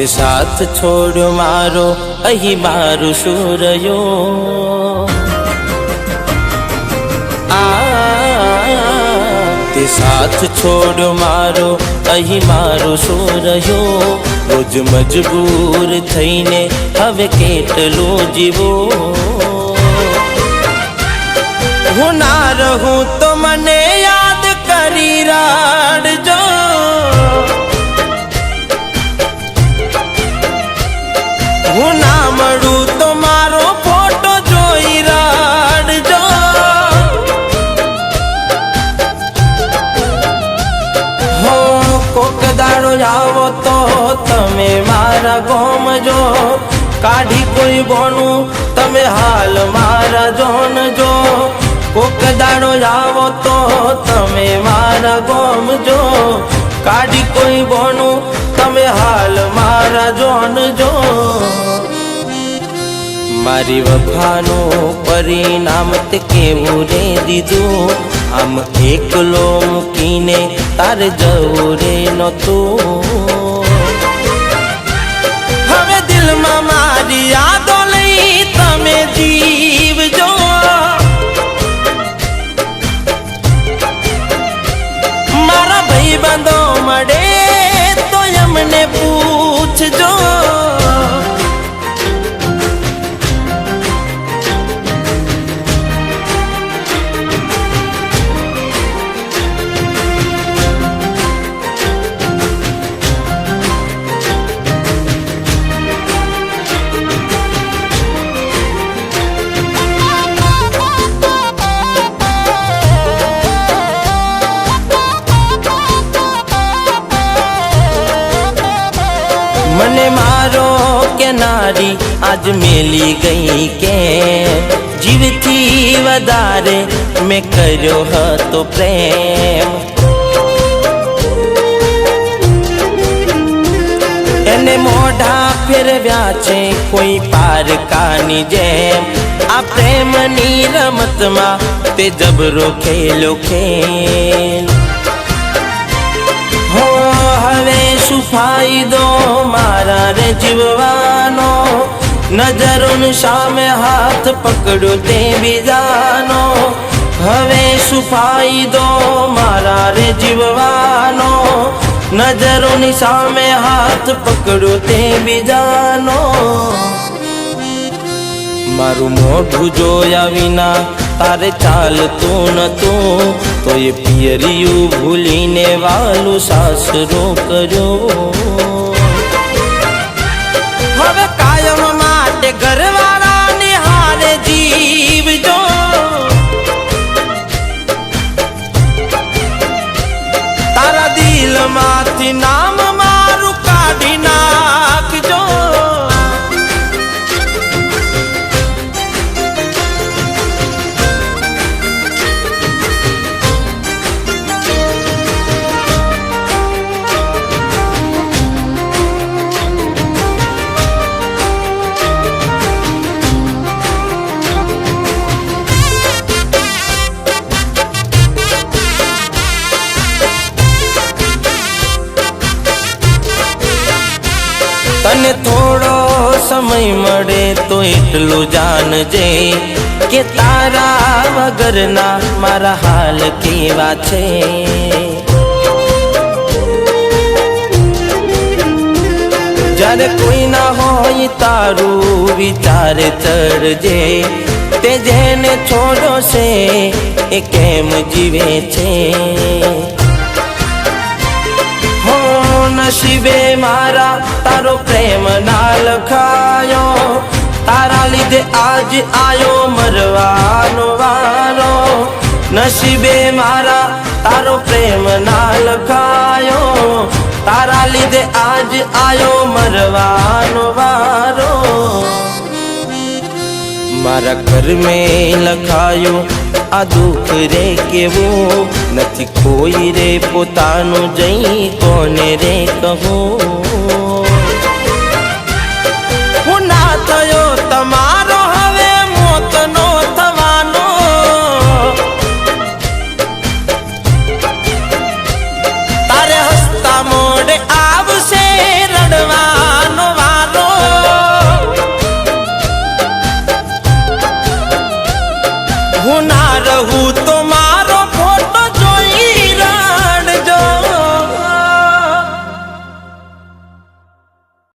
તે સાથ છોડ્યો મારો અહીં મારું શું રહ્યો તે સાથ છોડ્યો મારો અહીં મારું શું રહ્યો રોજ મજબૂર થઈને હવે કેટલું જીવું હું ના રહું તો મને યાદ કરી રાડજો હું ના મળું તો મારો ફોટો જોઈ રાડજો હો કોક દાડો આવો તો તમે મારા ગોમજો કાઢી કોઈ બોનું તમે હાલ મારા જોનજો કોક દાડો આવો તો તમે મારા ગોમજો કાઢી કોઈ બોનું તમે હાલ મારા જોનજો મારી વફાનું પરિણામ તે કેવું રે દીધું આમ એકલો મૂકીને તારે જવું રે નહોતું હવે દિલમાં મારી યાદો લઈ તમે જીવજો મારા ભાઈબંધો મળે તો એમને પૂછજો મને મારો કે નારી આજ મેલી ગઈ કે જીવથી વધારે મેં કર્યો હતો પ્રેમ એને મોઢા ફેરવ્યા છે કોઈ પારકાની જેમ આ પ્રેમની રમતમાં તે જબરો ખેલો ખેલ હો હવે શું ફાયદો મારા રે જીવવાનો નજરોની સામે હાથ પકડ્યો તે બીજાનો હવે શું ફાયદો મારા રે જીવવાનો નજરોની સામે હાથ પકડ્યો તે બીજાનો મારું મોઢું જોયા વિના તારે ચાલતું નતું તો એ પિયરિયું ભૂલીને વાલું સાસરો કર્યો હવે કાયમ માટે ઘરવાળાની હારે જીવજો તારા દિલમાંથી નામ મારું કાઢી નાખજો તને થોડો સમય મળે તો એટલું જાણજે કે તારા વગરના મારા હાલ કેવા છે જ્યારે કોઈ ના હોય તારું વિચાર ચડજે તે જેને છોડો છે એ કેમ જીવે છે નસીબે મારા તારો પ્રેમ ના લખાયો તારા લીધે આજ આયો મરવાનો વારો નસીબે મારા તારો પ્રેમ ના લખાયો તારા લીધે આજ આયો મરવાનો વારો મારા ઘર મેં લખાયો આ દુઃખ રે કેવું નથી કોઈ રે પોતાનું જઈ કોને રે કહું હું ના થયો તમારો હવે મોતનો થવાનો તારે હસતા મોઢે આવશે રડવાનો હું ના રહું તો